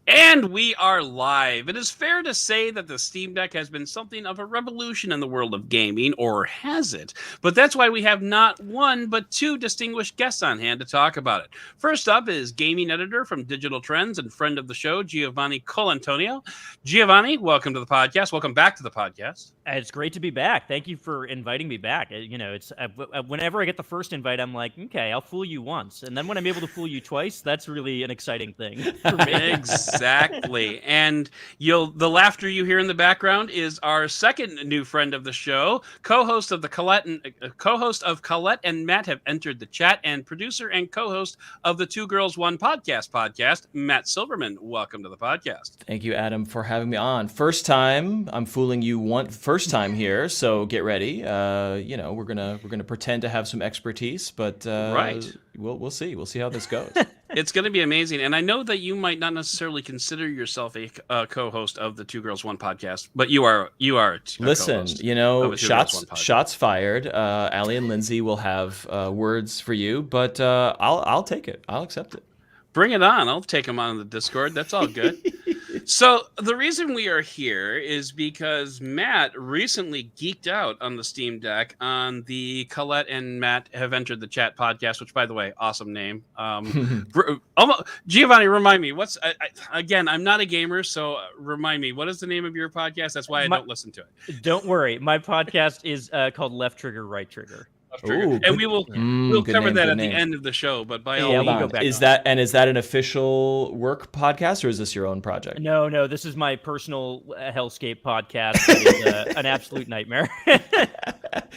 And we are live. It is fair to say that the Steam Deck has been something of a revolution in the world of gaming, or has it? But that's why we have not one, but two distinguished guests on hand to talk about it. First up is gaming editor from Digital Trends and friend of the show, Giovanni Colantonio. Giovanni, welcome to the podcast. Welcome back to the podcast. It's great to be back. Thank you for inviting me back. It's whenever I get the first invite, I'm like, okay, I'll fool you once. And then when I'm able to fool you twice, that's really an exciting thing for me. Exactly. And the laughter you hear in the background is our second new friend of the show, co-host of Collette and Matt have entered the chat, and producer and co-host of the Two Girls One podcast, Matt Silverman. Welcome to the podcast. Thank you, Adam, for having me on. First time I'm fooling you first time here, so get ready. We're gonna pretend to have some expertise, but right. We'll see. We'll see how this goes. It's going to be amazing. And I know that you might not necessarily consider yourself a co-host of the Two Girls One podcast, but you are. Listen, shots fired. Allie and Lindsay will have words for you, but I'll take it. I'll accept it. Bring it on. I'll take them on the Discord. That's all good. So the reason we are here is because Matt recently geeked out on the Steam Deck on the Collette and Matt Have Entered the Chat podcast, which, by the way, awesome name. Giovanni, remind me, again, I'm not a gamer, so remind me, what is the name of your podcast? That's why I don't listen to it. Don't worry. My podcast is called Left Trigger, Right Trigger. Ooh, and we'll cover that at the end of the show. But by all means, go back. Is that an official work podcast, or is this your own project? No. This is my personal hellscape podcast. It is an absolute nightmare.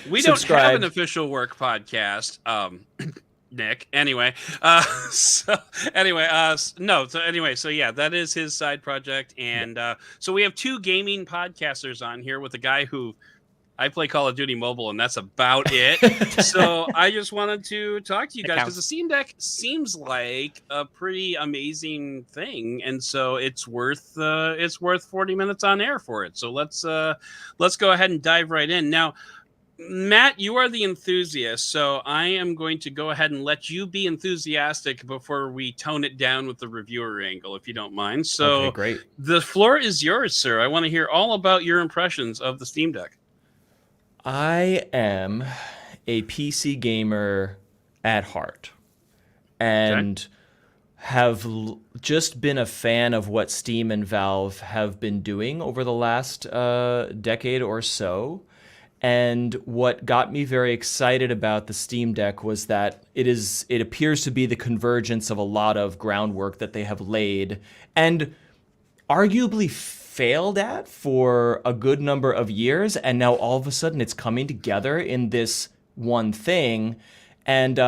We don't have an official work podcast. Nick. Anyway, so yeah, that is his side project, and so we have two gaming podcasters on here with a guy who. I play Call of Duty Mobile, and that's about it. So I just wanted to talk to you guys because the Steam Deck seems like a pretty amazing thing, and so it's worth 40 minutes on air for it. So let's go ahead and dive right in. Now, Matt, you are the enthusiast, so I am going to go ahead and let you be enthusiastic before we tone it down with the reviewer angle, if you don't mind. So okay, great. The floor is yours, sir. I want to hear all about your impressions of the Steam Deck. I am a PC gamer at heart and have just been a fan of what Steam and Valve have been doing over the last decade or so. And what got me very excited about the Steam Deck was that it appears to be the convergence of a lot of groundwork that they have laid and arguably failed at for a good number of years, and now all of a sudden it's coming together in this one thing. And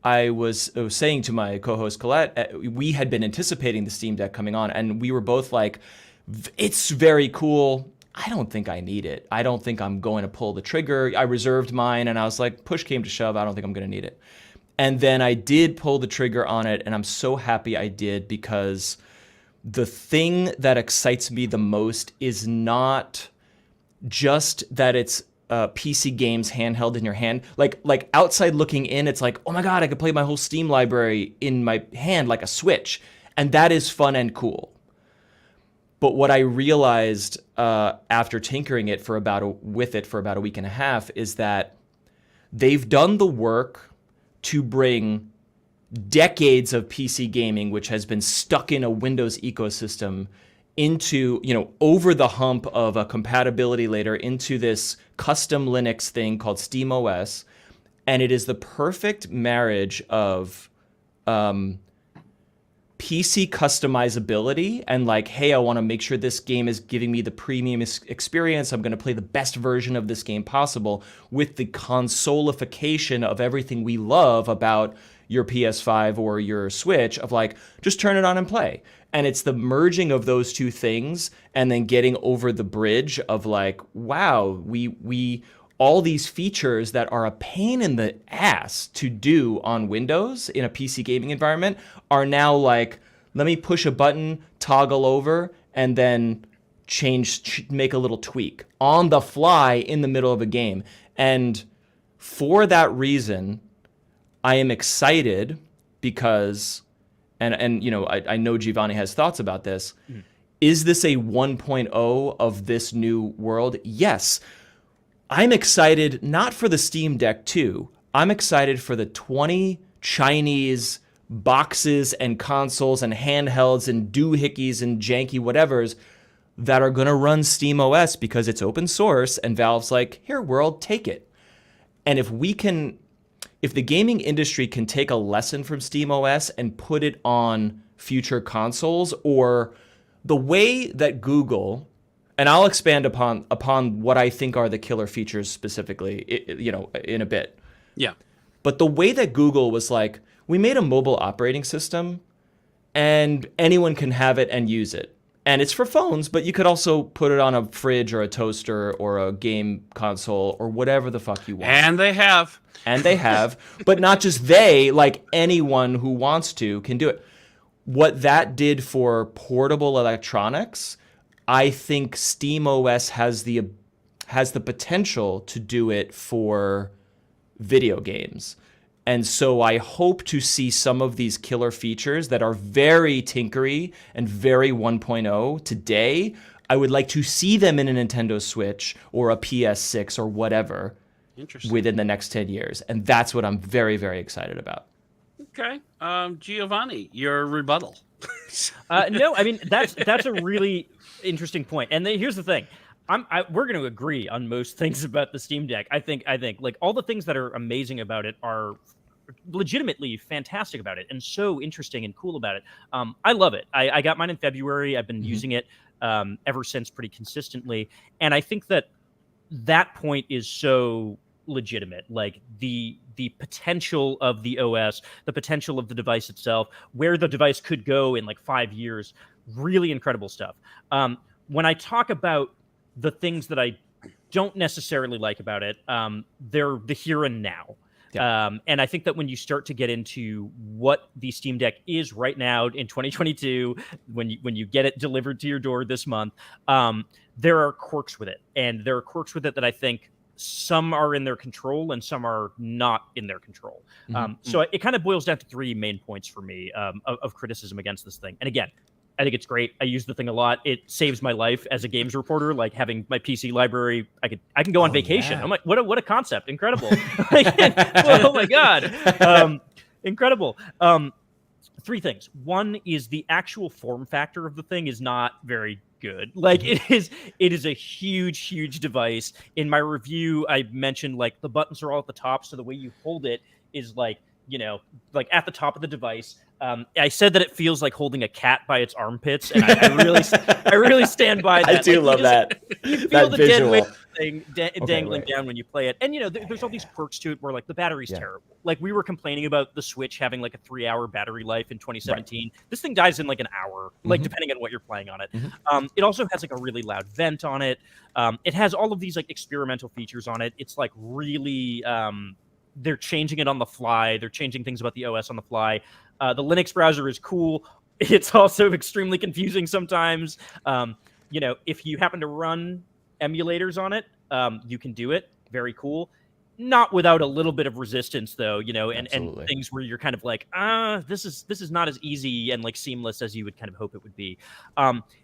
I was saying to my co-host Collette, we had been anticipating the Steam Deck coming on, and we were both like, it's very cool. I don't think I need it. I don't think I'm going to pull the trigger. I reserved mine, and I was like, push came to shove, I don't think I'm going to need it. And then I did pull the trigger on it, and I'm so happy I did, because the thing that excites me the most is not just that it's PC games handheld in your hand. Like outside looking in, it's like, oh my God, I could play my whole Steam library in my hand like a Switch. And that is fun and cool. But what I realized after tinkering with it for about a week and a half is that they've done the work to bring decades of PC gaming, which has been stuck in a Windows ecosystem, into, over the hump of a compatibility later into this custom Linux thing called SteamOS. And it is the perfect marriage of PC customizability and like, hey, I want to make sure this game is giving me the premium experience. I'm going to play the best version of this game possible, with the consolification of everything we love about your PS5 or your Switch, of like, just turn it on and play. And it's the merging of those two things and then getting over the bridge of like, wow, we all these features that are a pain in the ass to do on Windows in a PC gaming environment are now like, let me push a button, toggle over, and then make a little tweak on the fly in the middle of a game. And for that reason, I am excited because and I know Giovanni has thoughts about this. Is this a 1.0 of this new world? Yes. I'm excited not for the Steam Deck 2. I'm excited for the 20 Chinese boxes and consoles and handhelds and doohickeys and janky whatevers that are going to run SteamOS because it's open source and Valve's like, here, world, take it. And if the gaming industry can take a lesson from SteamOS and put it on future consoles, or the way that Google, and I'll expand upon what I think are the killer features specifically, in a bit. Yeah. But the way that Google was like, we made a mobile operating system and anyone can have it and use it. And it's for phones, but you could also put it on a fridge or a toaster or a game console or whatever the fuck you want. And they have. But not just they, like anyone who wants to can do it. What that did for portable electronics, I think SteamOS has the potential to do it for video games. And so I hope to see some of these killer features that are very tinkery and very 1.0 today. I would like to see them in a Nintendo Switch or a PS6 or whatever within the next 10 years. And that's what I'm very, very excited about. Okay. Giovanni, your rebuttal. No, I mean, that's a really interesting point. And here's the thing. We're going to agree on most things about the Steam Deck. I think like all the things that are amazing about it are legitimately fantastic about it and so interesting and cool about it. I love it. I got mine in February. I've been using it ever since pretty consistently. And I think that point is so legitimate. Like the potential of the OS, the potential of the device itself, where the device could go in like 5 years, really incredible stuff. When I talk about the things that I don't necessarily like about it, they're the here and now. Yeah. And I think that when you start to get into what the Steam Deck is right now in 2022, when you get it delivered to your door this month, there are quirks with it. And there are quirks with it that I think some are in their control and some are not in their control. So it kind of boils down to three main points for me of criticism against this thing. And again, I think it's great. I use the thing a lot. It saves my life as a games reporter. Like having my PC library, I can go on vacation. Yeah. I'm like, what a concept! Incredible. Oh my god, incredible. Three things. One is the actual form factor of the thing is not very good. Like it is a huge device. In my review, I mentioned like the buttons are all at the top, so the way you hold it is like at the top of the device. I said that it feels like holding a cat by its armpits, and I really stand by that. I do love that. You feel that the visual. dead weight thing dangling down when you play it. And there's all these perks to it where like the battery's terrible. Like we were complaining about the Switch having like a 3-hour battery life in 2017. Right. This thing dies in like an hour, like depending on what you're playing on it. It also has like a really loud vent on it. It has all of these like experimental features on it. It's like really they're changing it on the fly. They're changing things about the OS on the fly. The Linux browser is cool. It's also extremely confusing sometimes. If you happen to run emulators on it, you can do it. Very cool. Not without a little bit of resistance, though, and things where you're kind of like, this is not as easy and like seamless as you would kind of hope it would be.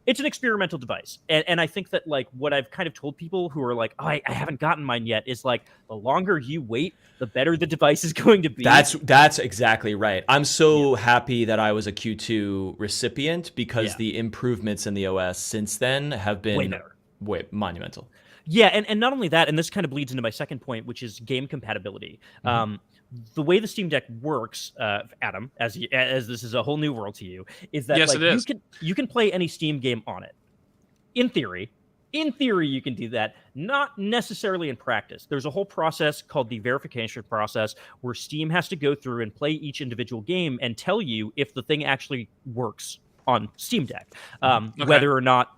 It's an experimental device. And I think that like what I've kind of told people who are like, oh, I haven't gotten mine yet is like the longer you wait, the better the device is going to be. That's exactly right. I'm so happy that I was a Q2 recipient because the improvements in the OS since then have been way monumental. Yeah, and not only that, and this kind of bleeds into my second point, which is game compatibility. The way the Steam Deck works, Adam, as this is a whole new world to you, is that you can play any Steam game on it. In theory, you can do that. Not necessarily in practice. There's a whole process called the verification process where Steam has to go through and play each individual game and tell you if the thing actually works on Steam Deck, whether or not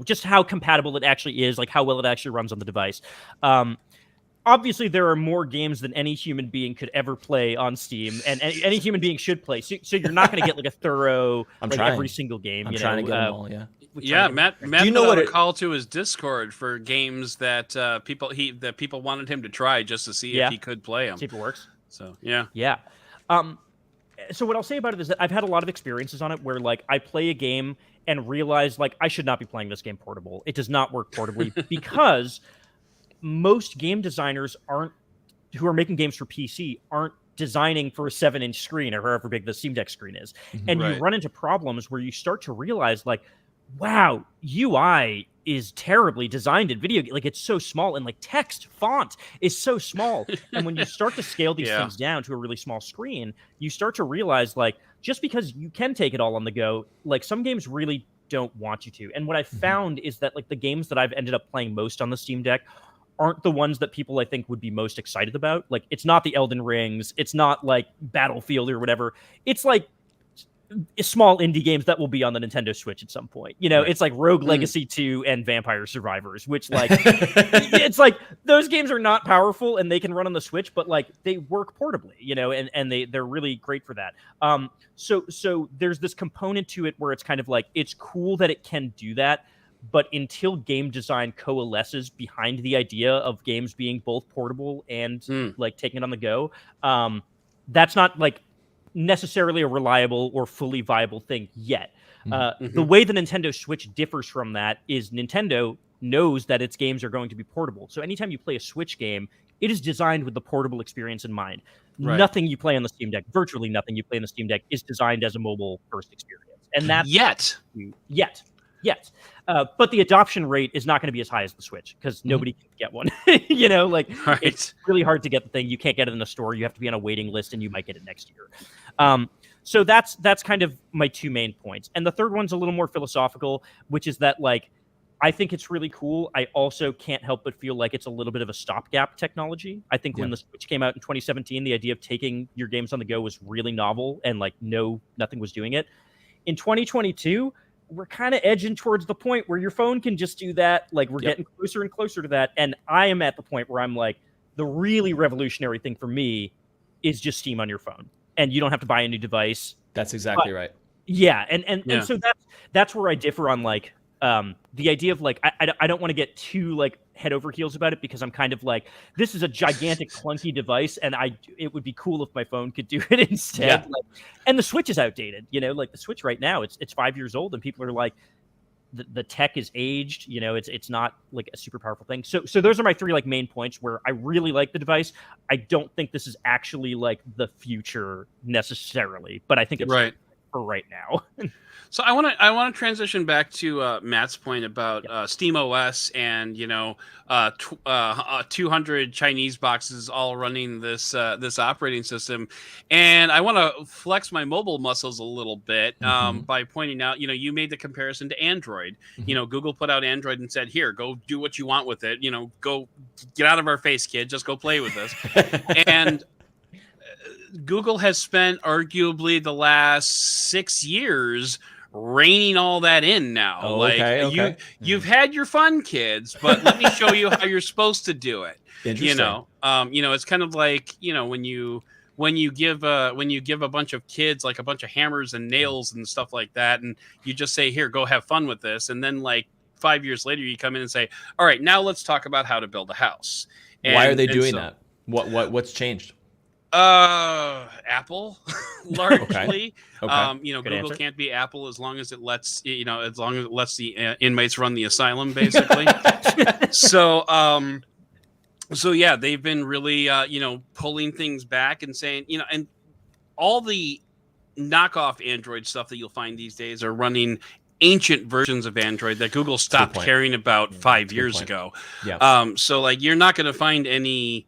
just how compatible it actually is, like how well it actually runs on the device. Obviously, there are more games than any human being could ever play on Steam, and any human being should play. So you're not going to get like a thorough every single game. I'm trying to get them all. Yeah, Matt do you know put out a call to his Discord for games that people wanted him to try just to see if he could play them. See if it works. So yeah. so what I'll say about it is that I've had a lot of experiences on it where like I play a game and realize like I should not be playing this game portable. It does not work portably because most game designers who are making games for PC aren't designing for a 7-inch screen or however big the Steam Deck screen is. And you run into problems where you start to realize like, wow, UI is terribly designed in video. Like it's so small, and like text font is so small. And when you start to scale these things down to a really small screen, you start to realize like, just because you can take it all on the go, like some games really don't want you to. And what I found is that like the games that I've ended up playing most on the Steam Deck aren't the ones that people I think would be most excited about. Like it's not the Elden Rings, it's not like Battlefield or whatever. It's like small indie games that will be on the Nintendo Switch at some point. You know, it's like Rogue Legacy 2 and Vampire Survivors, which like it's like those games are not powerful and they can run on the Switch, but like they work portably, you know, and they're really great for that. So there's this component to it where it's kind of like it's cool that it can do that, but until game design coalesces behind the idea of games being both portable and like taking it on the go, that's not like necessarily a reliable or fully viable thing yet. The way the Nintendo Switch differs from that is Nintendo knows that its games are going to be portable. So anytime you play a Switch game, it is designed with the portable experience in mind. Nothing you play on the Steam Deck, virtually nothing you play on the Steam Deck, is designed as a mobile first experience. And that's yet. But the adoption rate is not going to be as high as the Switch because nobody can get one. You know, like it's really hard to get the thing. You can't get it in the store. You have to be on a waiting list, and you might get it next year. So that's kind of my two main points. And the third one's a little more philosophical, which is that like I think it's really cool. I also can't help but feel like it's a little bit of a stopgap technology. I think when the Switch came out in 2017, the idea of taking your games on the go was really novel, and like nothing was doing it. In 2022. We're kind of edging towards the point where your phone can just do that. Like we're getting closer and closer to that. And I am at the point where I'm like, the really revolutionary thing for me is just Steam on your phone. And you don't have to buy a new device. That's exactly right. Yeah. And so that's where I differ on like the idea of like, I don't want to get too like head over heels about it because I'm kind of like, this is a gigantic clunky device and it would be cool if my phone could do it instead. Yeah. Like, and the Switch is outdated, you know, like the Switch right now, it's 5 years old and people are like, the tech is aged, you know, it's not like a super powerful thing. So those are my three like main points where I really like the device. I don't think this is actually like the future necessarily, but I think it's for right now. So I want to transition back to Matt's point about Steam OS and 200 Chinese boxes all running this operating system, and I want to flex my mobile muscles a little bit by pointing out you made the comparison to Android. Google put out Android and said, here, go do what you want with it. Go get out of our face, kid. Just go play with this. And Google has spent arguably the last 6 years reining all that in now. Okay. You've had your fun, kids, but let me show you how you're supposed to do it. Interesting. It's kind of like when you give a bunch of kids like a bunch of hammers and nails and stuff like that, and you just say, here, go have fun with this, and then like 5 years later you come in and say, all right, now let's talk about how to build a house. Why are they doing that? What's changed? Apple largely. Okay. Google answer. Can't be Apple as long as it lets the inmates run the asylum, basically. So yeah, they've been really pulling things back and saying, and all the knockoff Android stuff that you'll find these days are running ancient versions of Android that Google stopped caring about 5 years ago. Yeah. So like you're not going to find any,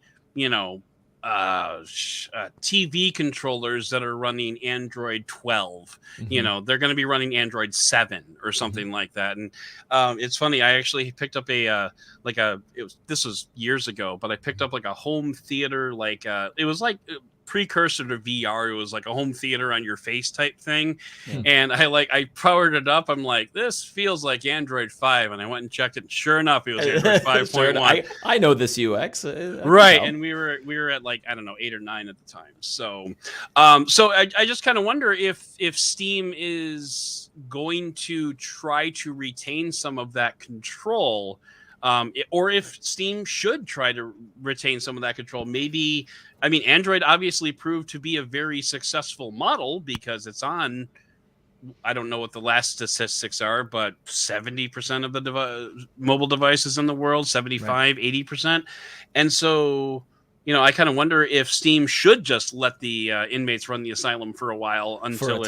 TV controllers that are running Android 12. They're going to be running Android 7 or something like that. And it's funny, I actually picked up this was years ago, but I picked up like a home theater, it was like precursor to VR. It was like a home theater on your face type thing. And I powered it up. I'm like, this feels like Android 5. And I went and checked it. And sure enough, it was Android 5.1. I know this UX. Right. And we were at like, I don't know, 8 or 9 at the time. So I just kind of wonder if Steam is going to try to retain some of that control or if Steam should try to retain some of that control. Maybe, I mean, Android obviously proved to be a very successful model because it's on, I don't know what the last statistics are, but 70% of the mobile devices in the world, 75, 80%. And so, you know, I kind of wonder if Steam should just let the inmates run the asylum for a while until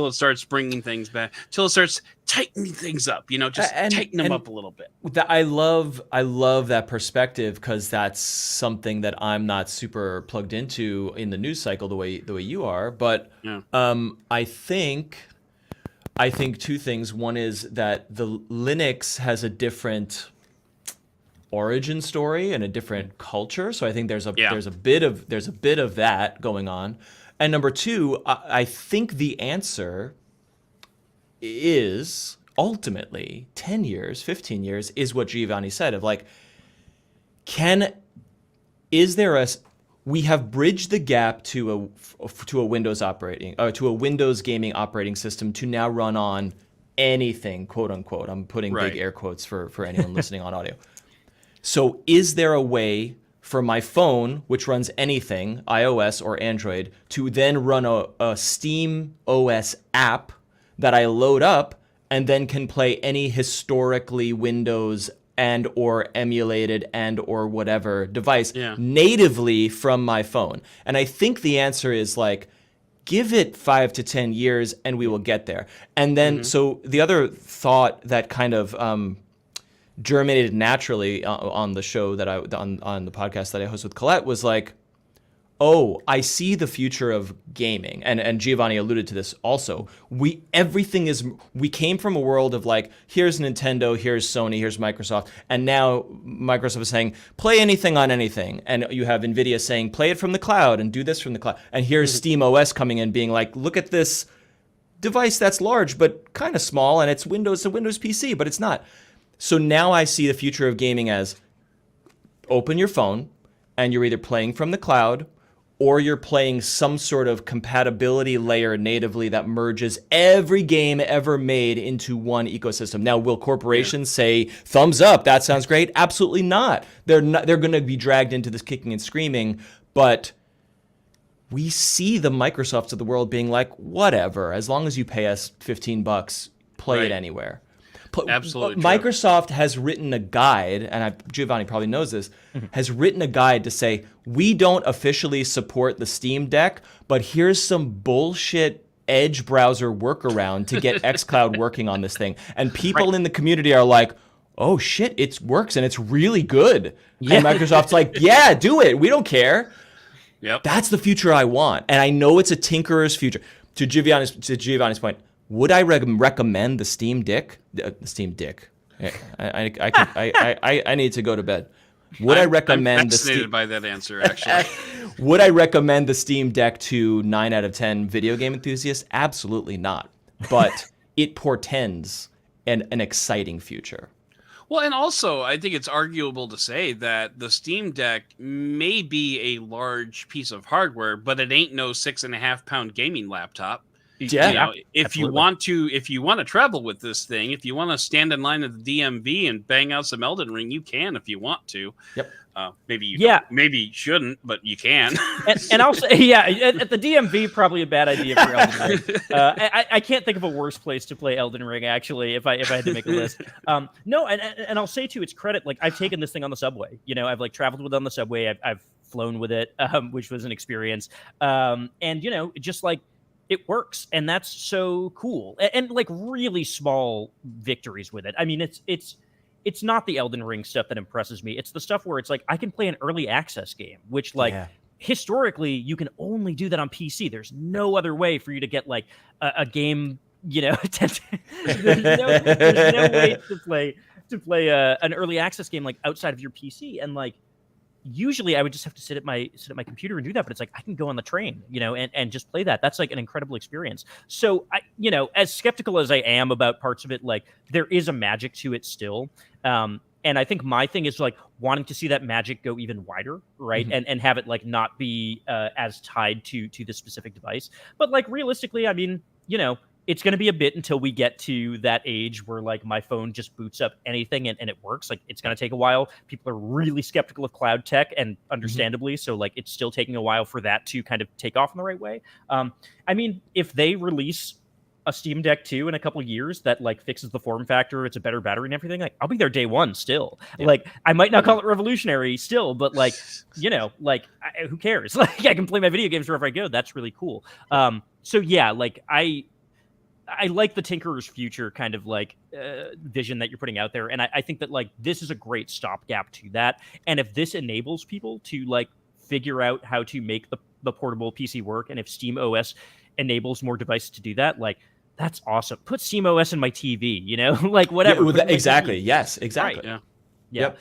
it starts bringing things back, until it starts tightening things up, you know, just tighten them up a little bit. I love that perspective, because that's something that I'm not super plugged into in the news cycle the way you are. But I think two things. One is that the Linux has a different origin story and a different culture. So I think there's a bit of that going on. And number two, I think the answer is ultimately 10 years, 15 years is what Giovanni said of like, we have bridged the gap to a Windows to a Windows gaming operating system to now run on anything, quote unquote. I'm putting big air quotes for anyone listening on audio. So is there a way for my phone, which runs anything, iOS or Android, to then run a Steam OS app that I load up and then can play any historically Windows and or emulated and or whatever device natively from my phone? And I think the answer is like, give it 5 to 10 years and we will get there. And then, so the other thought that kind of germinated naturally on the show that on the podcast that I host with Collette was like, oh, I see the future of gaming. And Giovanni alluded to this also. We came from a world of like, here's Nintendo, here's Sony, here's Microsoft. And now Microsoft is saying, play anything on anything. And you have NVIDIA saying, play it from the cloud and do this from the cloud. And here's Steam OS coming in being like, look at this device that's large, but kind of small. And it's a Windows PC, but it's not. So now I see the future of gaming as open your phone and you're either playing from the cloud or you're playing some sort of compatibility layer natively that merges every game ever made into one ecosystem. Now, will corporations say, thumbs up, that sounds great? Absolutely not. They're going to be dragged into this kicking and screaming, but we see the Microsofts of the world being like, whatever, as long as you pay us $15, play it anywhere. Absolutely. Microsoft has written a guide, and Giovanni probably knows this, has written a guide to say, we don't officially support the Steam Deck, but here's some bullshit Edge browser workaround to get xCloud working on this thing. And people in the community are like, oh shit, it works and it's really good. Yeah. And Microsoft's like, yeah, do it. We don't care. Yep. That's the future I want. And I know it's a tinkerer's future. To Giovanni's point, would I recommend the Steam Deck? The Steam Deck. I need to go to bed. Would I recommend I'm fascinated by that answer, actually. Would I recommend the Steam Deck to 9 out of 10 video game enthusiasts? Absolutely not. But it portends an exciting future. Well, and also, I think it's arguable to say that the Steam Deck may be a large piece of hardware, but it ain't no 6.5-pound gaming laptop. Yeah, you know, if you want to travel with this thing, if you want to stand in line at the DMV and bang out some Elden Ring, you can if you want to. Yep. Maybe you don't, maybe you shouldn't, but you can. and I'll say, at the DMV, probably a bad idea for Elden Ring. I can't think of a worse place to play Elden Ring, actually, if I had to make a list. No, and I'll say to its credit, like I've taken this thing on the subway. You know, I've like traveled with it on the subway. I've flown with it, which was an experience. And you know, just like it works, and that's so cool. And like really small victories with it. I mean, it's not the Elden Ring stuff that impresses me. It's the stuff where it's like I can play an early access game, which like historically you can only do that on PC. There's no other way for you to get like a game, you know, there's no way to play an early access game like outside of your PC. And like usually I would just have to sit at my computer and do that, but it's like I can go on the train, you know, and just play that. That's like an incredible experience. So I, you know, as skeptical as I am about parts of it, like there is a magic to it still. And I think my thing is like wanting to see that magic go even wider, right? Mm-hmm. And have it like not be as tied to the specific device. But like realistically, I mean, you know, it's going to be a bit until we get to that age where like my phone just boots up anything and it works. Like it's going to take a while. People are really skeptical of cloud tech, and understandably so. Like it's still taking a while for that to kind of take off in the right way. I mean, if they release a Steam Deck 2 in a couple of years that like fixes the form factor, it's a better battery and everything, like I'll be there day one still. Like I might not call it revolutionary still, but like, you know, like who cares? Like I can play my video games wherever I go. That's really cool. So yeah, like I like the Tinkerer's future kind of like vision that you're putting out there. And I think that like this is a great stopgap to that. And if this enables people to like figure out how to make the portable PC work, and if Steam OS enables more devices to do that, like that's awesome. Put SteamOS in my TV, you know, like whatever. Yeah, exactly. Yes, exactly. Right. Yeah. Yep.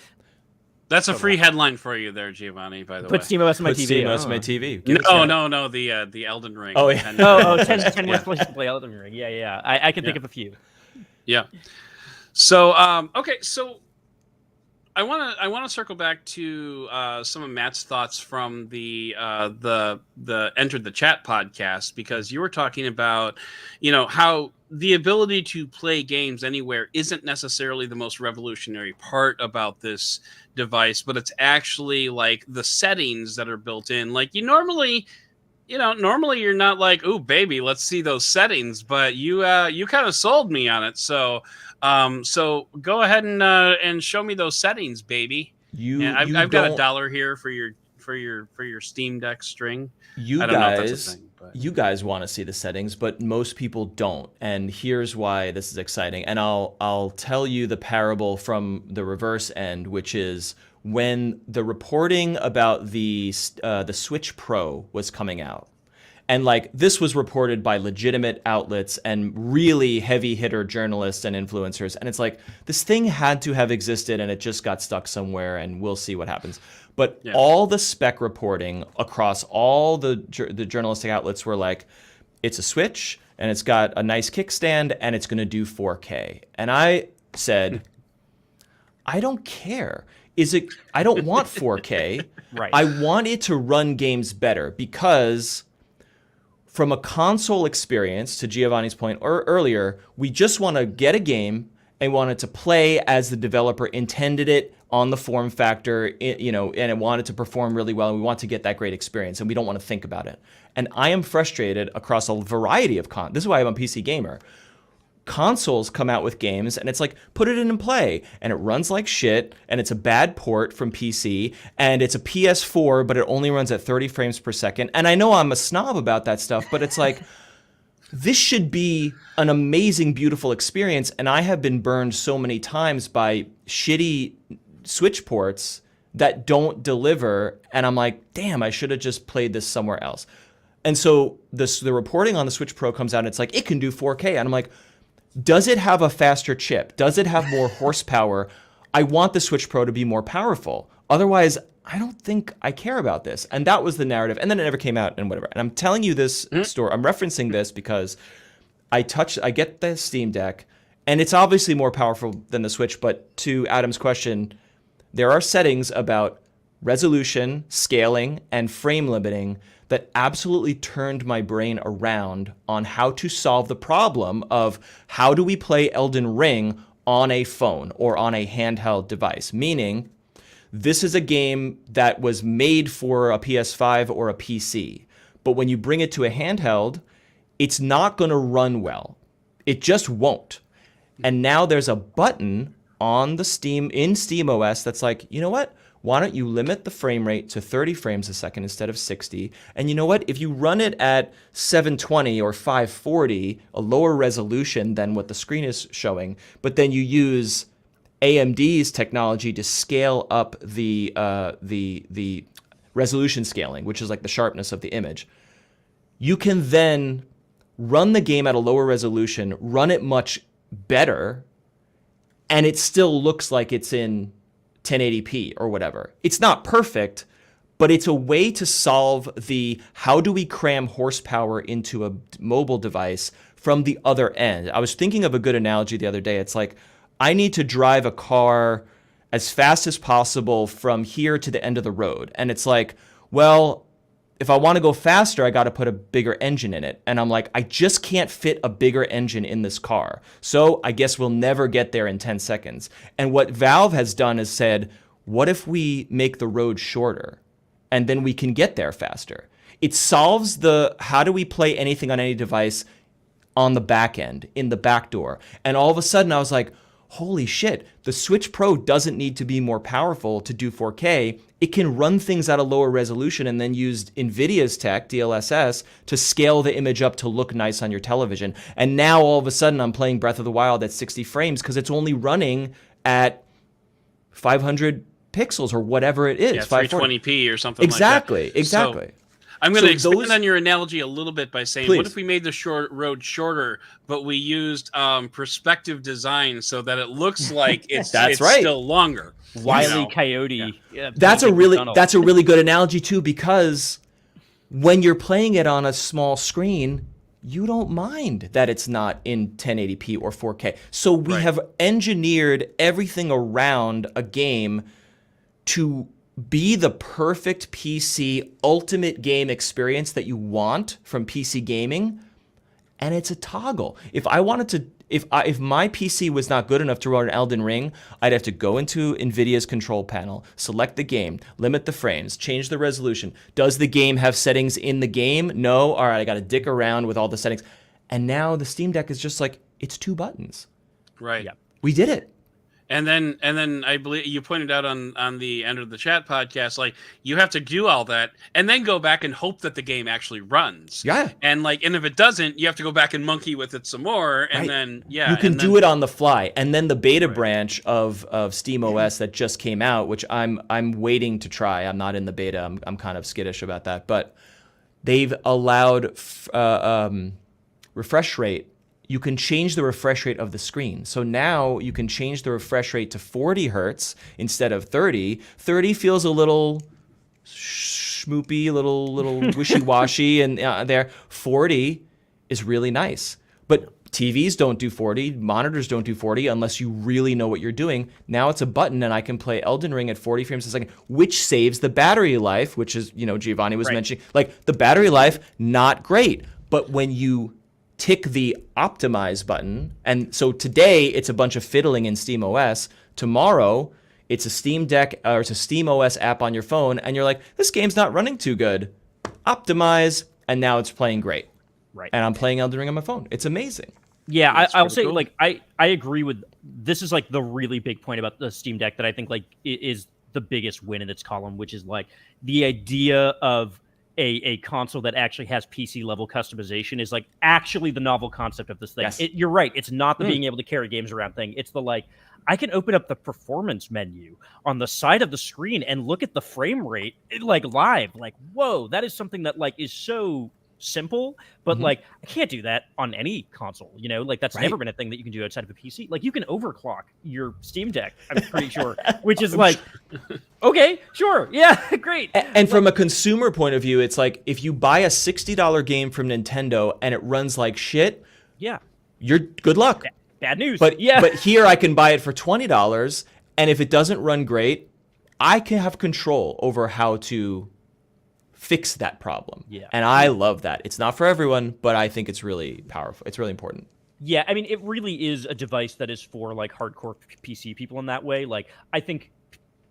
That's a free headline for you there, Giovanni, by the way. Put SteamOS in my TV. SteamOS in my TV. No, the Elden Ring. Oh, yeah. 10 more places to play Elden Ring. Yeah. I can think of a few. Yeah. So, okay, so I want to circle back to some of Matt's thoughts from the Entered the Chat podcast, because you were talking about, you know, how the ability to play games anywhere isn't necessarily the most revolutionary part about this device, but it's actually like the settings that are built in. Like normally you're not like, "Ooh, baby, let's see those settings," but you kind of sold me on it. So go ahead and show me those settings, baby. I've got $1 here for your Steam Deck string. You guys want to see the settings, but most people don't. And here's why this is exciting. And I'll tell you the parable from the reverse end, which is when the reporting about the Switch Pro was coming out. And like this was reported by legitimate outlets and really heavy hitter journalists and influencers. And it's like this thing had to have existed and it just got stuck somewhere, and we'll see what happens. But all the spec reporting across all the journalistic outlets were like, it's a Switch and it's got a nice kickstand and it's going to do 4K. And I said, I don't care. I don't want 4K. Right. I want it to run games better, because from a console experience, to Giovanni's point earlier, we just want to get a game and want it to play as the developer intended it on the form factor, you know, and it wanted to perform really well, and we want to get that great experience, and we don't want to think about it. And I am frustrated across a variety of this is why I'm a PC gamer. Consoles come out with games and it's like, put it in and play, and it runs like shit, and it's a bad port from PC, and it's a PS4, but it only runs at 30 frames per second. And I know I'm a snob about that stuff, but it's like, this should be an amazing, beautiful experience. And I have been burned so many times by shitty Switch ports that don't deliver, and I'm like, damn, I should have just played this somewhere else. And so the reporting on the Switch Pro comes out and it's like, it can do 4K, and I'm like, does it have a faster chip? Does it have more horsepower? I want the Switch Pro to be more powerful. Otherwise, I don't think I care about this. And that was the narrative. And then it never came out and whatever. And I'm telling you this story. I'm referencing this because I get the Steam Deck, and it's obviously more powerful than the Switch. But to Adam's question, there are settings about resolution, scaling, and frame limiting that absolutely turned my brain around on how to solve the problem of how do we play Elden Ring on a phone or on a handheld device. Meaning, this is a game that was made for a PS5 or a PC. But when you bring it to a handheld, it's not going to run well. It just won't. And now there's a button on the SteamOS that's like, you know what? Why don't you limit the frame rate to 30 frames a second instead of 60? And you know what? If you run it at 720 or 540, a lower resolution than what the screen is showing, but then you use AMD's technology to scale up the resolution scaling, which is like the sharpness of the image, you can then run the game at a lower resolution, run it much better, and it still looks like it's in 1080p or whatever. It's not perfect, but it's a way to solve the how do we cram horsepower into a mobile device from the other end. I was thinking of a good analogy the other day. It's like, I need to drive a car as fast as possible from here to the end of the road. And it's like, well, if I want to go faster, I got to put a bigger engine in it. And I'm like, I just can't fit a bigger engine in this car. So I guess we'll never get there in 10 seconds. And what Valve has done is said, what if we make the road shorter and then we can get there faster? It solves the how do we play anything on any device on the back end, in the back door. And all of a sudden I was like, holy shit, the Switch Pro doesn't need to be more powerful to do 4K. It can run things at a lower resolution and then use NVIDIA's tech, DLSS, to scale the image up to look nice on your television. And now all of a sudden I'm playing Breath of the Wild at 60 frames because it's only running at 500 pixels or whatever it is. Yeah, 320p or something exactly, like that. Exactly. So, I'm going to expand on your analogy a little bit by saying, Please. What if we made the road shorter, but we used perspective design so that it looks like it's still longer? Wile E. Coyote. Yeah, that's a really good analogy too, because when you're playing it on a small screen, you don't mind that it's not in 1080p or 4K. So we have engineered everything around a game to be the perfect PC ultimate game experience that you want from PC gaming, and it's a toggle. If I wanted to, if my PC was not good enough to run Elden Ring, I'd have to go into NVIDIA's control panel, select the game, limit the frames, change the resolution. Does the game have settings in the game? No. All right, I got to dick around with all the settings. And now the Steam Deck is just like, it's 2 buttons. Right. Yeah. We did it. And then I believe you pointed out on the End of the Chat podcast, like you have to do all that and then go back and hope that the game actually runs. Yeah. And if it doesn't, you have to go back and monkey with it some more. And then you can do it on the fly. And then the beta branch of SteamOS that just came out, which I'm waiting to try. I'm not in the beta. I'm kind of skittish about that. But they've allowed refresh rate. You can change the refresh rate of the screen. So now you can change the refresh rate to 40 hertz instead of 30. 30 feels a little schmoopy, a little wishy-washy, and there. 40 is really nice. But TVs don't do 40, monitors don't do 40 unless you really know what you're doing. Now it's a button and I can play Elden Ring at 40 frames a second, which saves the battery life, which is, Giovanni was mentioning. Like the battery life, not great. But when you tick the optimize button, and so today it's a bunch of fiddling in SteamOS. Tomorrow it's a Steam Deck or it's a SteamOS app on your phone, and you're like, this game's not running too good. Optimize, and now it's playing great. Right. And I'm playing Elden Ring on my phone. It's amazing. Yeah, I'll say cool. I agree with this is like the really big point about the Steam Deck that I think like is the biggest win in its column, which is like the idea of a console that actually has PC level customization is like actually the novel concept of this thing. Yes. You're right. It's not the being able to carry games around thing. It's the like, I can open up the performance menu on the side of the screen and look at the frame rate like live. Like, whoa, that is something that like is so simple, but like I can't do that on any console, like that's never been a thing that you can do outside of a PC. Like you can overclock your Steam Deck, I'm pretty sure, which is like, okay, sure. Yeah, great. And from a consumer point of view, it's like if you buy a $60 game from Nintendo and it runs like shit, you're good luck. Bad news. But here I can buy it for $20, and if it doesn't run great, I can have control over how to fix that problem. Yeah. And I love that. It's not for everyone, but I think it's really powerful. It's really important. Yeah, I mean, it really is a device that is for like hardcore PC people in that way. Like, I think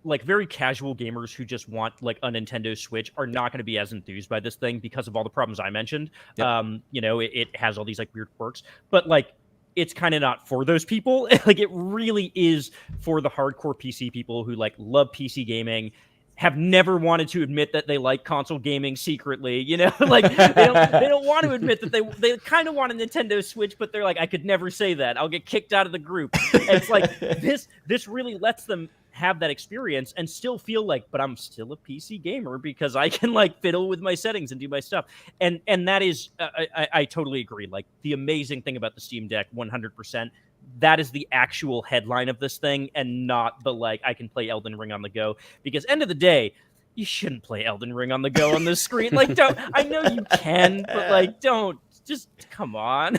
like very casual gamers who just want like a Nintendo Switch are not going to be as enthused by this thing because of all the problems I mentioned. Yep. It has all these like weird quirks, but like it's kind of not for those people. Like it really is for the hardcore PC people who like love PC gaming, have never wanted to admit that they like console gaming secretly, like they don't want to admit that they kind of want a Nintendo Switch, but they're like, I could never say that. I'll get kicked out of the group. And it's like this really lets them have that experience and still feel like, but I'm still a PC gamer because I can like fiddle with my settings and do my stuff. And that is, I totally agree. Like the amazing thing about the Steam Deck, 100%. That is the actual headline of this thing and not the like I can play Elden Ring on the go, because end of the day you shouldn't play Elden Ring on the go on the screen. Like don't, I know you can, but like don't, just come on.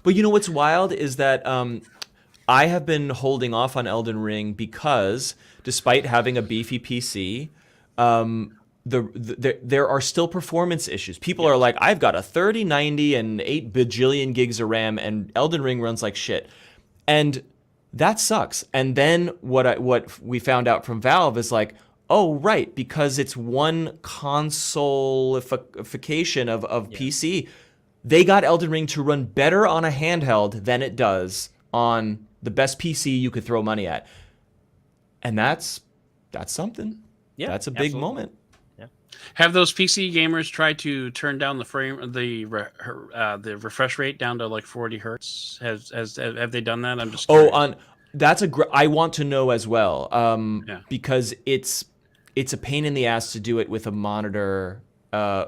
But you know what's wild is that I have been holding off on Elden Ring because despite having a beefy PC, there are still performance issues. People are like, I've got a 3090 and 8 bajillion gigs of RAM, and Elden Ring runs like shit, and that sucks. And then what we found out from Valve is like, oh right, because it's one console-ification of PC, they got Elden Ring to run better on a handheld than it does on the best PC you could throw money at, and that's something. Yeah, that's a big moment. Have those PC gamers tried to turn down the refresh rate down to like 40 hertz? Have they done that? I'm just curious. I want to know as well, because it's a pain in the ass to do it with a monitor,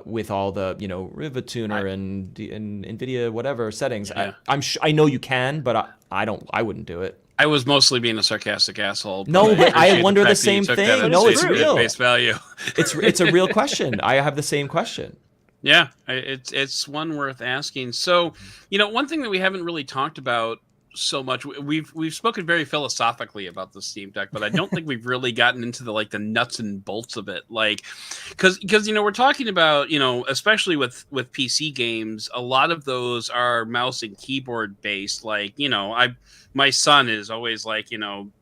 with all the Riva tuner and NVIDIA whatever settings. Yeah. I know you can, but I wouldn't do it. I was mostly being a sarcastic asshole. No, but I wonder the fact that you same took thing. that at No, it's face- real. Face value. It's a real question. I have the same question. Yeah, it's one worth asking. So, one thing that we haven't really talked about so much, we've spoken very philosophically about the Steam Deck, but I don't think we've really gotten into the nuts and bolts of it. Like, because we're talking about, especially with PC games, a lot of those are mouse and keyboard based. Like, my son is always like,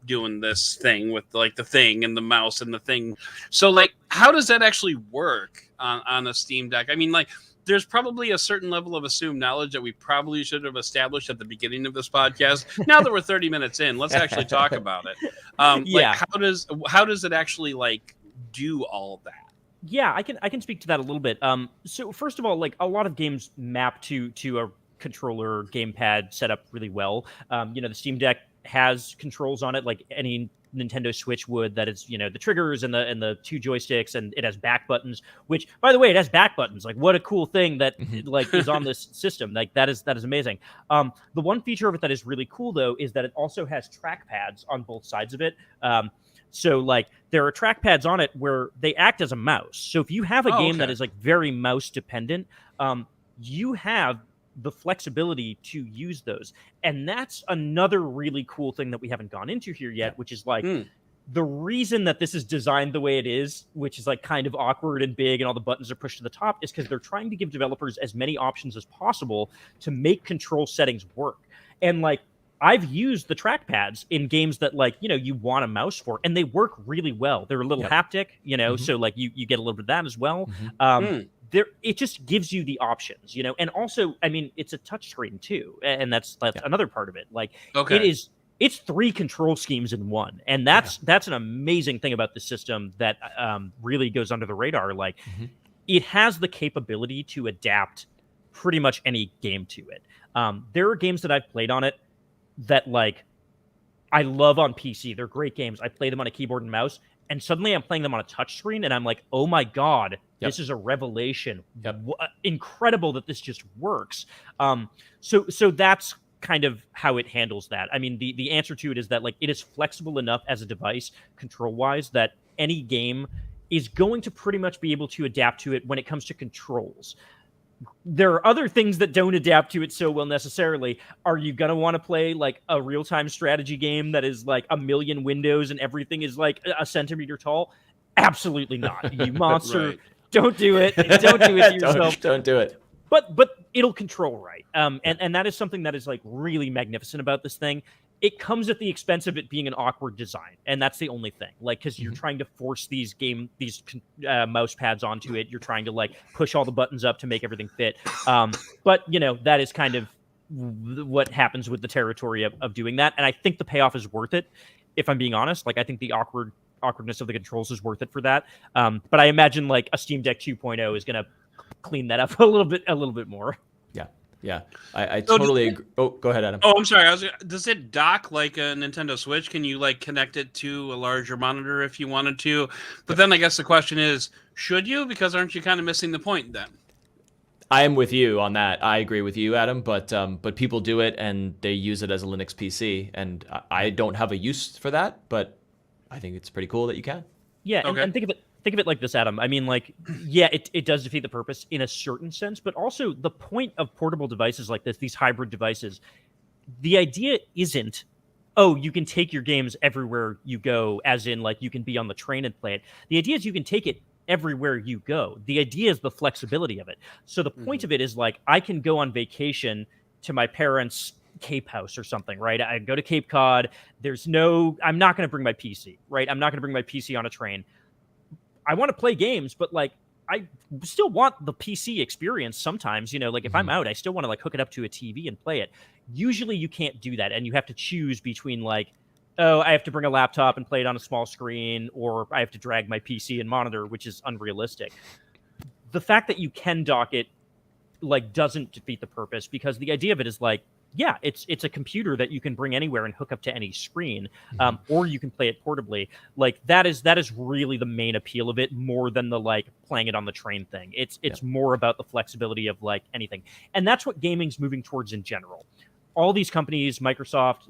doing this thing with like the thing and the mouse and the thing. So like, how does that actually work on a Steam Deck? I mean, like, there's probably a certain level of assumed knowledge that we probably should have established at the beginning of this podcast. Now that we're 30 minutes in, let's actually talk about it. Like, how does it actually like do all that? Yeah, I can speak to that a little bit. So first of all, like a lot of games map to a controller gamepad setup really well. The Steam Deck has controls on it like any Nintendo Switch would, that is, the triggers and the two joysticks, and it has back buttons, which, by the way, it has back buttons. Like, what a cool thing that like is on this system. Like, that is amazing. The one feature of it that is really cool though is that it also has trackpads on both sides of it. So like there are trackpads on it where they act as a mouse. So if you have a game that is like very mouse dependent, you have the flexibility to use those. And that's another really cool thing that we haven't gone into here yet, which is like the reason that this is designed the way it is, which is like kind of awkward and big and all the buttons are pushed to the top, is because they're trying to give developers as many options as possible to make control settings work. And like, I've used the trackpads in games that like, you want a mouse for, and they work really well. They're a little haptic, so like you get a little bit of that as well. It just gives you the options, and also, I mean, it's a touchscreen too, and that's another part of it. Like, it's 3 control schemes in one, and that's an amazing thing about the system that really goes under the radar. Like, it has the capability to adapt pretty much any game to it. There are games that I've played on it that like I love on PC. They're great games. I play them on a keyboard and mouse, and suddenly I'm playing them on a touchscreen, and I'm like, oh my God, this is a revelation. Incredible that this just works. So that's kind of how it handles that. I mean, the answer to it is that like it is flexible enough as a device control-wise that any game is going to pretty much be able to adapt to it when it comes to controls. There are other things that don't adapt to it so well necessarily. Are you going to want to play like a real-time strategy game that is like a million windows and everything is like a centimeter tall? Absolutely not. You monster. Right. Don't do it. Don't do it to yourself. Don't do it. But it'll control right. And that is something that is like really magnificent about this thing. It comes at the expense of it being an awkward design, and that's the only thing. Like, because you're trying to force these mouse pads onto it, you're trying to like push all the buttons up to make everything fit. But that is kind of what happens with the territory of doing that, and I think the payoff is worth it. If I'm being honest, like I think the awkwardness of the controls is worth it for that. But I imagine like a Steam Deck 2.0 is going to clean that up a little bit more. Yeah, I totally agree. Oh, go ahead, Adam. Oh, I'm sorry. Does it dock like a Nintendo Switch? Can you like connect it to a larger monitor if you wanted to? But then I guess the question is, should you? Because aren't you kind of missing the point then? I am with you on that. I agree with you, Adam. But people do it and they use it as a Linux PC, and I don't have a use for that. But I think it's pretty cool that you can. Yeah, and think of it. Think of it like this, Adam. I mean, like, yeah, it does defeat the purpose in a certain sense, but also the point of portable devices like this, these hybrid devices, the idea isn't, oh, you can take your games everywhere you go, as in, like, you can be on the train and play it. The idea is you can take it everywhere you go. The idea is the flexibility of it. So the point of it is like, I can go on vacation to my parents' Cape House or something, right? I go to Cape Cod. I'm not going to bring my PC, right? I'm not going to bring my PC on a train. I want to play games, but like, I still want the PC experience sometimes, like if I'm out, I still want to like hook it up to a TV and play it. Usually you can't do that. And you have to choose between like, oh, I have to bring a laptop and play it on a small screen, or I have to drag my PC and monitor, which is unrealistic. The fact that you can dock it like doesn't defeat the purpose, because the idea of it is like, yeah, it's a computer that you can bring anywhere and hook up to any screen, or you can play it portably. Like that is really the main appeal of it, more than the like playing it on the train thing. It's more about the flexibility of like anything, and that's what gaming's moving towards in general. All these companies, Microsoft,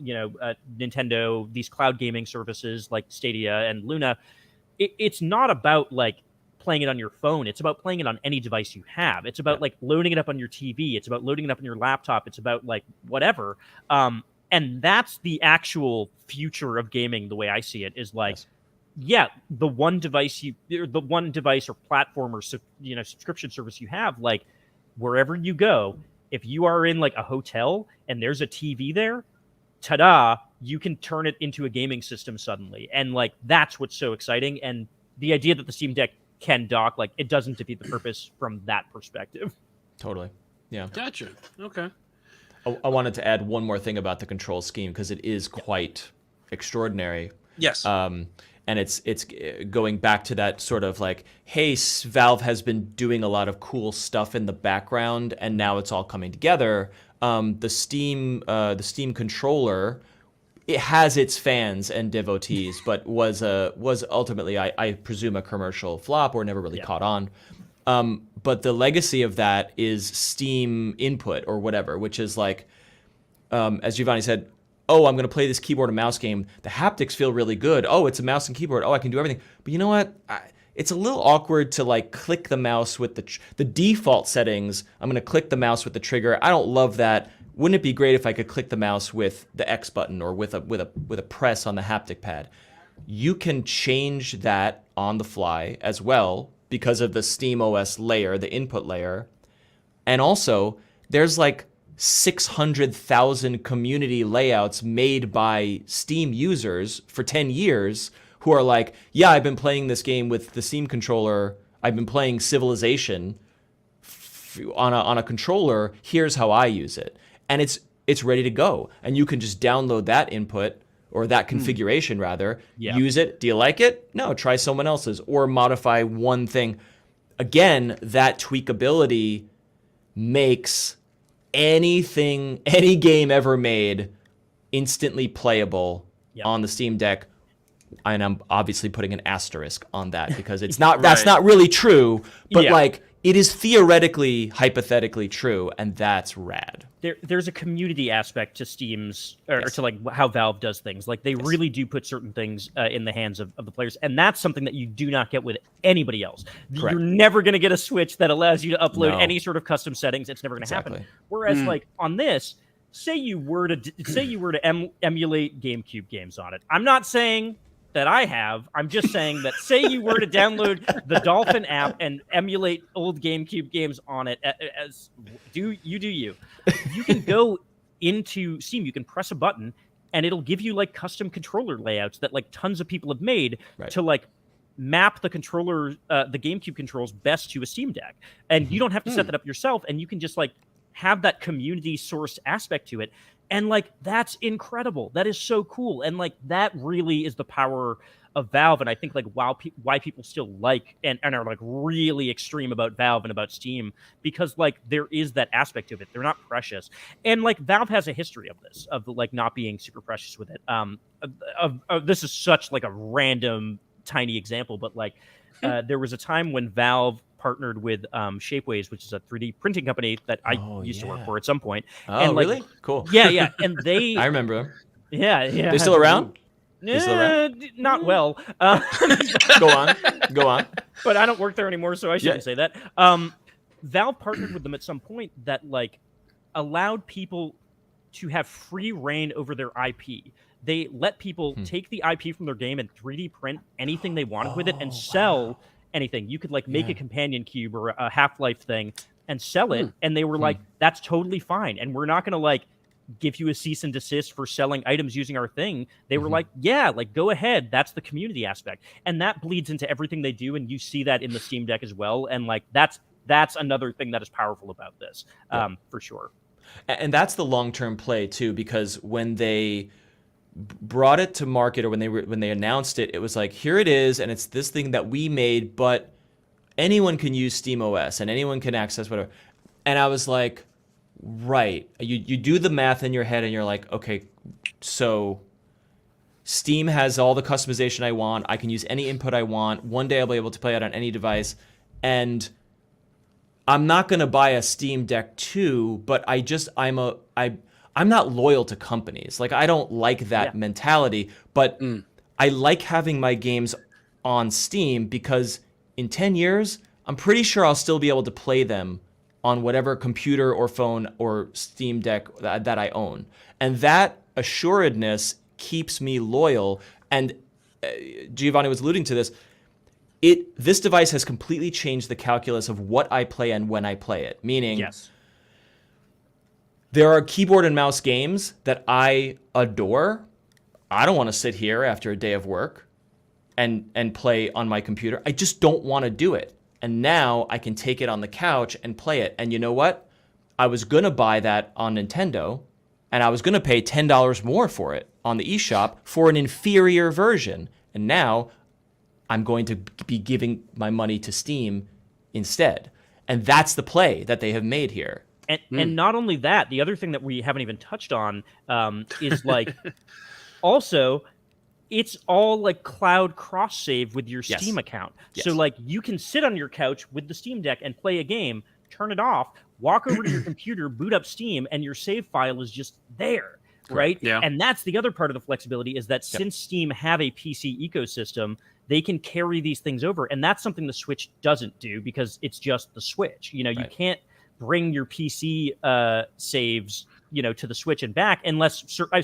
Nintendo, these cloud gaming services like Stadia and Luna, it's not about like playing it on your phone. It's about playing it on any device you have. It's about like loading it up on your TV. It's about loading it up on your laptop. It's about like whatever. And that's the actual future of gaming. The way I see it is like, the one device or platform or subscription service you have, like wherever you go, if you are in like a hotel and there's a TV there, ta-da, you can turn it into a gaming system suddenly. And like, that's what's so exciting. And the idea that the Steam Deck can dock, like it doesn't defeat the purpose from that perspective. Totally. Yeah. Gotcha. Okay. I wanted to add one more thing about the control scheme, because it is quite extraordinary. Yes. And it's going back to that sort of like, hey, Valve has been doing a lot of cool stuff in the background, and now it's all coming together. The Steam controller, it has its fans and devotees, but was ultimately, I presume, a commercial flop or never really caught on. But the legacy of that is Steam Input or whatever, which is like, as Giovanni said, oh, I'm going to play this keyboard and mouse game. The haptics feel really good. Oh, it's a mouse and keyboard. Oh, I can do everything. But you know what? It's a little awkward to like click the mouse with the default settings. I'm going to click the mouse with the trigger. I don't love that. Wouldn't it be great if I could click the mouse with the X button or with a press on the haptic pad? You can change that on the fly as well because of the Steam OS layer, the input layer. And also, there's like 600,000 community layouts made by Steam users for 10 years who are like, yeah, I've been playing this game with the Steam controller. I've been playing Civilization on a controller. Here's how I use it. And it's ready to go. And you can just download that input or that configuration rather, use it. Do you like it? No, try someone else's or modify one thing. Again, that tweakability makes any game ever made instantly playable on the Steam Deck. And I'm obviously putting an asterisk on that because it's not that's not really true, but like it is theoretically, hypothetically true, and that's rad. There's a community aspect to Steam's, or to like how Valve does things. Like they really do put certain things in the hands of the players, and that's something that you do not get with anybody else. Correct. You're never going to get a Switch that allows you to upload any sort of custom settings. It's never going to happen. Whereas like on this, say you were to emulate GameCube games on it. I'm not saying that I have. I'm just saying that say you were to download the Dolphin app and emulate old GameCube games on it, you can go into Steam, you can press a button and it'll give you like custom controller layouts that like tons of people have made to like map the controller, the GameCube controls best to a Steam Deck. And you don't have to set that up yourself, and you can just like have that community sourced aspect to it. And like, that's incredible. That is so cool. And like, that really is the power of Valve. And I think like why people still like and are like really extreme about Valve and about Steam, because like there is that aspect of it. They're not precious. And like Valve has a history of this, of like not being super precious with it. This is such like a random tiny example, but like there was a time when Valve partnered with Shapeways, which is a 3D printing company that I used to work for at some point. Oh, and, like, really? Cool. Yeah. And they... I remember them. Yeah. They're still around? Not well. Go on. But I don't work there anymore, so I shouldn't say that. Valve partnered with them at some point that like allowed people to have free reign over their IP. They let people take the IP from their game and 3D print anything they wanted with it and sell anything. You could like make a companion cube or a Half-Life thing and sell it, and they were like, that's totally fine, and we're not going to like give you a cease and desist for selling items using our thing. They were like, yeah, like go ahead. That's the community aspect. And that bleeds into everything they do. And you see that in the Steam Deck as well. And like, that's another thing that is powerful about this, for sure. And that's the long-term play too, because when they brought it to market, or when they announced it, it was like, here it is. And it's this thing that we made, but anyone can use SteamOS and anyone can access whatever. And I was like, right. You do the math in your head and you're like, okay, so Steam has all the customization I want. I can use any input I want. One day I'll be able to play it on any device. And I'm not going to buy a Steam Deck 2, but I'm not loyal to companies. Like, I don't like that mentality, but I like having my games on Steam because in 10 years, I'm pretty sure I'll still be able to play them on whatever computer or phone or Steam Deck that I own. And that assuredness keeps me loyal. And Giovanni was alluding to this. This device has completely changed the calculus of what I play and when I play it. Meaning, there are keyboard and mouse games that I adore. I don't want to sit here after a day of work and play on my computer. I just don't want to do it. And now I can take it on the couch and play it. And you know what? I was going to buy that on Nintendo, and I was going to pay $10 more for it on the eShop for an inferior version. And now I'm going to be giving my money to Steam instead. And that's the play that they have made here. And not only that, the other thing that we haven't even touched on is like also it's all like cloud cross save with your Steam account. So like you can sit on your couch with the Steam Deck and play a game, turn it off, walk over to your computer, boot up Steam, and your save file is just there, right? Yeah. And that's the other part of the flexibility is that since Steam have a PC ecosystem, they can carry these things over. And that's something the Switch doesn't do because it's just the Switch. You know, you can't bring your PC saves, you know, to the Switch and back unless certain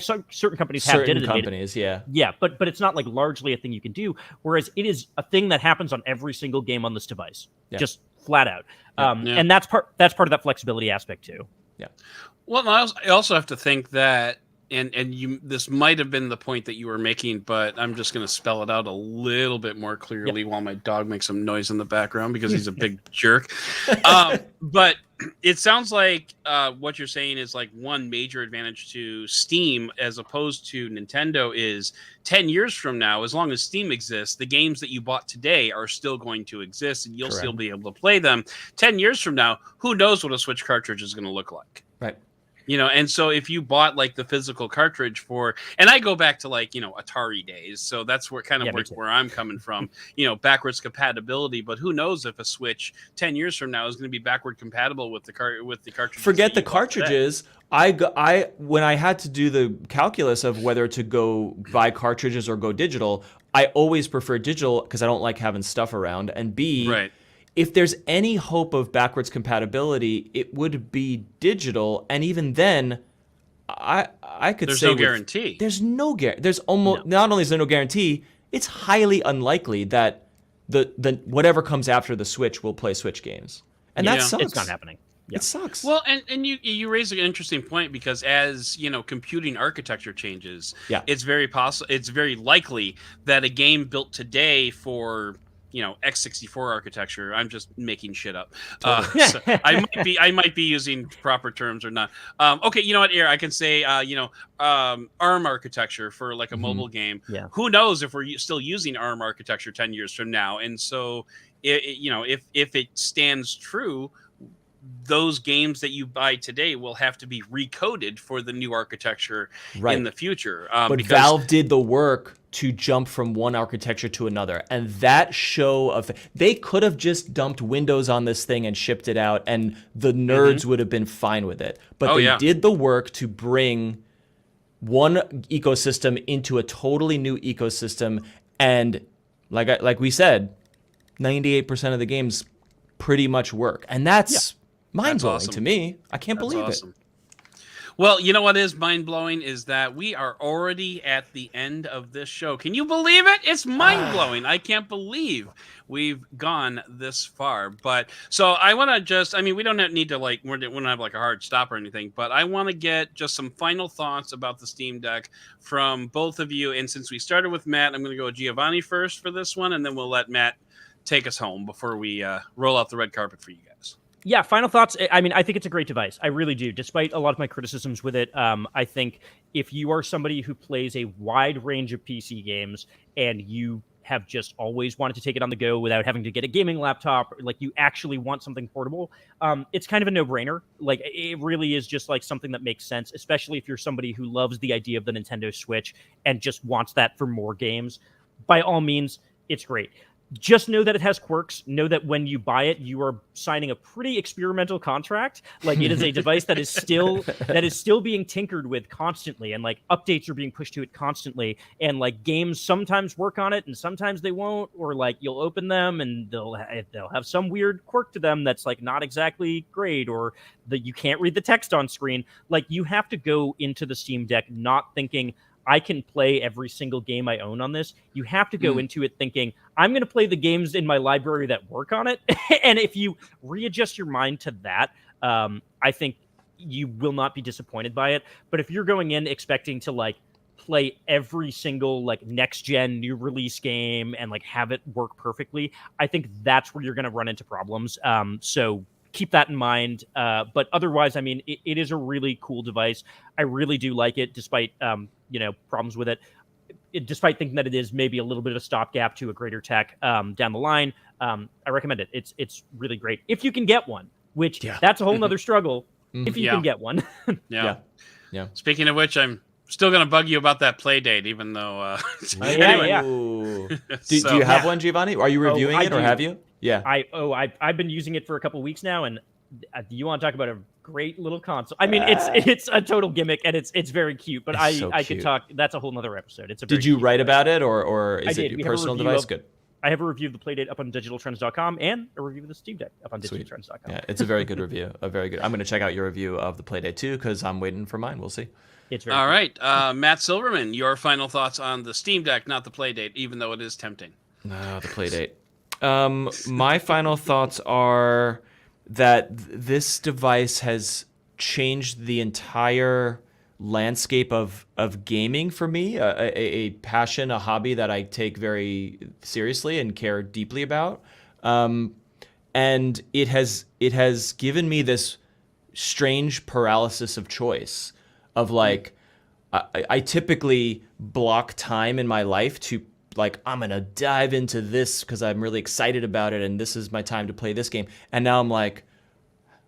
companies have certain companies, but it's not like largely a thing you can do. Whereas it is a thing that happens on every single game on this device, just flat out. And that's part of that flexibility aspect too. Yeah. Well, I also have to think that, and this might have been the point that you were making, but I'm just going to spell it out a little bit more clearly while my dog makes some noise in the background because he's a big jerk. But it sounds like what you're saying is like one major advantage to Steam as opposed to Nintendo is 10 years from now, as long as Steam exists, the games that you bought today are still going to exist and you'll still be able to play them. 10 years from now, who knows what a Switch cartridge is going to look like? Right. You know, and so if you bought like the physical cartridge for, and I go back to like, you know, Atari days. So that's where where I'm coming from, you know, backwards compatibility. But who knows if a Switch 10 years from now is going to be backward compatible with the cartridges. Forget the cartridges. When I had to do the calculus of whether to go buy cartridges or go digital, I always prefer digital because I don't like having stuff around. And B, if there's any hope of backwards compatibility, it would be digital. And even then, I could say there's no guarantee. There's no guarantee. There's almost not only is there no guarantee, it's highly unlikely that the whatever comes after the Switch will play Switch games, and that sucks. It's not happening. Yeah. It sucks. Well, and you raise an interesting point because as you know, computing architecture changes, it's very likely that a game built today for x64 architecture. I'm just making shit up. So I might be using proper terms or not. Okay, you know what? Here I can say ARM architecture for like a mobile game. Yeah. Who knows if we're still using ARM architecture 10 years from now? And so, if it stands true, those games that you buy today will have to be recoded for the new architecture in the future. But Valve did the work to jump from one architecture to another. And that show of they could have just dumped Windows on this thing and shipped it out, and the nerds would have been fine with it. But they did the work to bring one ecosystem into a totally new ecosystem. And like we said, 98% of the games pretty much work. And that's mind-blowing to me. I can't believe it. Well, you know what is mind-blowing is that we are already at the end of this show. Can you believe it? It's mind-blowing. I can't believe we've gone this far. But so I want to just, I mean, we don't need to we don't have like a hard stop or anything, but I want to get just some final thoughts about the Steam Deck from both of you. And since we started with Matt, I'm going to go with Giovanni first for this one, and then we'll let Matt take us home before we roll out the red carpet for you guys. Yeah, final thoughts. I mean, I think it's a great device. I really do. Despite a lot of my criticisms with it, I think if you are somebody who plays a wide range of PC games and you have just always wanted to take it on the go without having to get a gaming laptop, like you actually want something portable, it's kind of a no-brainer. Like it really is just like something that makes sense, especially if you're somebody who loves the idea of the Nintendo Switch and just wants that for more games. By all means, it's great. Just know that it has quirks. Know that when you buy it, you are signing a pretty experimental contract. Like it is a device that is still being tinkered with constantly, and like updates are being pushed to it constantly. And like games sometimes work on it, and sometimes they won't. Or like you'll open them and they'll have some weird quirk to them that's like not exactly great, or that you can't read the text on screen. Like you have to go into the Steam Deck not thinking, I can play every single game I own on this. You have to go into it thinking, I'm going to play the games in my library that work on it. And if you readjust your mind to that, I think you will not be disappointed by it. But if you're going in expecting to like play every single like next gen new release game and like have it work perfectly, I think that's where you're going to run into problems. So keep that in mind. But otherwise, I mean, it is a really cool device. I really do like it, despite problems with it. Despite thinking that it is maybe a little bit of a stopgap to a greater tech down the line. I recommend it. It's really great if you can get one. Which that's a whole nother struggle. If you can get one. Yeah. Speaking of which, I'm still going to bug you about that play date, even though. Do you have one, Giovanni? Are you reviewing it, or have you? Yeah. I've been using it for a couple of weeks now, and you want to talk about a great little console? I mean, it's a total gimmick, and it's very cute. But I could talk. That's a whole nother episode. Did you write about it, or is it your personal device? Good. I have a review of the Playdate up on digitaltrends.com and a review of the Steam Deck up on digitaltrends.com. Yeah, it's a very good review. A very good. I'm going to check out your review of the Playdate too, because I'm waiting for mine. We'll see. It's very all right. Matt Silverman, your final thoughts on the Steam Deck, not the Playdate, even though it is tempting. No, the Playdate. My final thoughts are that this device has changed the entire landscape of gaming for me, a passion, a hobby that I take very seriously and care deeply about. And it has given me this strange paralysis of choice of like, I typically block time in my life to like, I'm going to dive into this because I'm really excited about it, and this is my time to play this game. And now I'm like,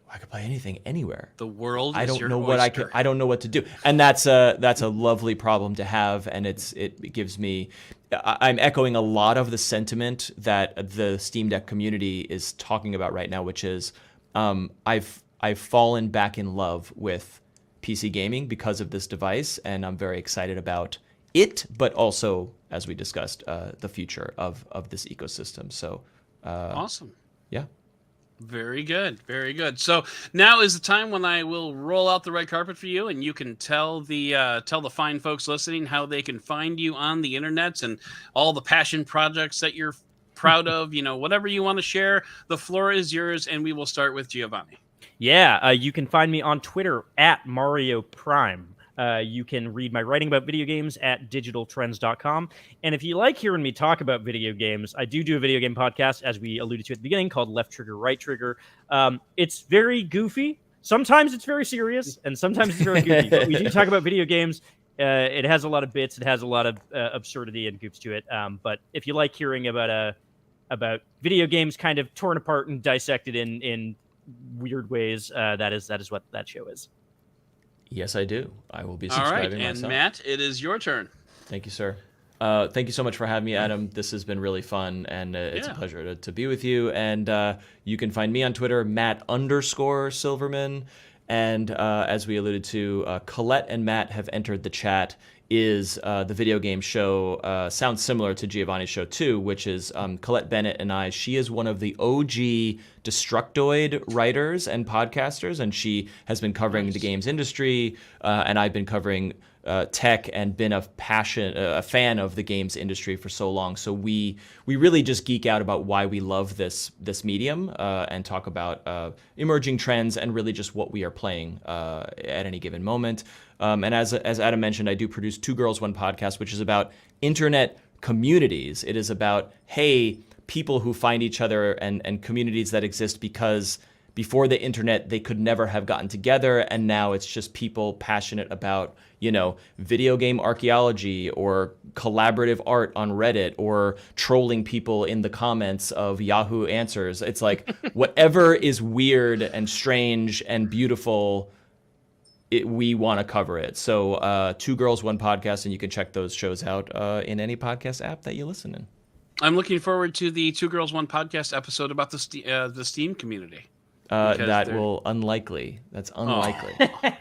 I could play anything, anywhere. The world. I don't is your know oyster. I don't know what to do, and that's a lovely problem to have. And it gives me. I'm echoing a lot of the sentiment that the Steam Deck community is talking about right now, which is I've fallen back in love with PC gaming because of this device, and I'm very excited about it, but also, as we discussed, the future of this ecosystem. So awesome. Yeah. Very good. Very good. So now is the time when I will roll out the red carpet for you, and you can tell the fine folks listening how they can find you on the internets and all the passion projects that you're proud of, whatever you want to share. The floor is yours, and we will start with Giovanni. Yeah, you can find me on Twitter at Mario Prime. You can read my writing about video games at digitaltrends.com. And if you like hearing me talk about video games, I do a video game podcast, as we alluded to at the beginning, called Left Trigger, Right Trigger. It's very goofy. Sometimes it's very serious, and sometimes it's very goofy. But we do talk about video games. It has a lot of bits. It has a lot of absurdity and goofs to it. But if you like hearing about video games kind of torn apart and dissected in weird ways, that is what that show is. Yes, I do. I will be subscribing myself. And Matt, it is your turn. Thank you, sir. Thank you so much for having me, Adam. This has been really fun, and it's a pleasure to be with you. And you can find me on Twitter, Matt_Silverman. And as we alluded to, Collette and Matt have entered the chat is the video game show. Sounds similar to Giovanni's show too, which is Collette Bennett and I. She is one of the OG Destructoid writers and podcasters, and she has been covering the games industry, and I've been covering tech and been a fan of the games industry for so long. So we really just geek out about why we love this medium and talk about emerging trends and really just what we are playing at any given moment. And as Adam mentioned, I do produce Two Girls, One Podcast, which is about internet communities. It is about, hey, people who find each other and communities that exist because before the internet, they could never have gotten together. And now it's just people passionate about, video game archaeology or collaborative art on Reddit or trolling people in the comments of Yahoo Answers. It's like whatever is weird and strange and beautiful, we want to cover it. So Two Girls, One Podcast, and you can check those shows out in any podcast app that you listen in. I'm looking forward to the Two Girls, One Podcast episode about the Steam community. That's unlikely.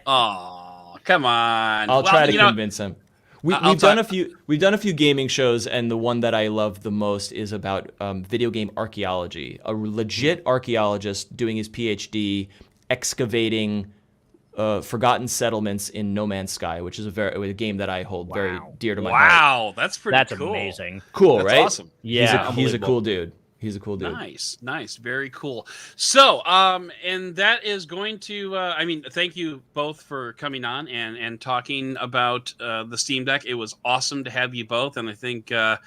Oh, come on. I'll try to convince him. We've done a few gaming shows, and the one that I love the most is about video game archaeology. A legit archaeologist doing his PhD excavating forgotten settlements in No Man's Sky, which is a game that I hold very dear to my heart. Wow, that's pretty cool. That's amazing. Cool, that's right? Awesome. Yeah, he's a cool dude. He's a cool dude. Nice. Very cool. So, and that is going to, thank you both for coming on and talking about the Steam Deck. It was awesome to have you both. And I think, I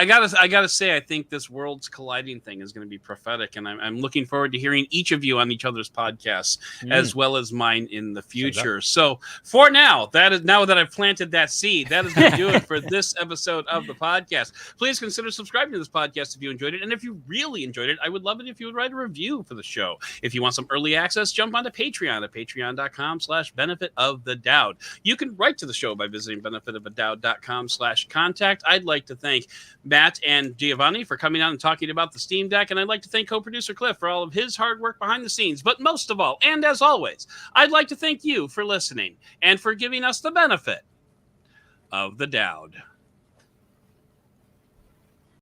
gotta say, I think this worlds colliding thing is going to be prophetic. And I'm looking forward to hearing each of you on each other's podcasts as well as mine in the future. So for now that I've planted that seed, that is going to do it for this episode of the podcast. Please consider subscribing to this podcast if you enjoyed it. And if you really enjoyed it, I would love it if you would write a review for the show. If you want some early access, jump onto Patreon at patreon.com/benefitofthedowd. You can write to the show by visiting benefitofthedowd.com/contact. I'd like to thank Matt and Giovanni for coming on and talking about the Steam Deck, and I'd like to thank co-producer Cliff for all of his hard work behind the scenes. But most of all, and as always, I'd like to thank you for listening and for giving us the benefit of the Dowd.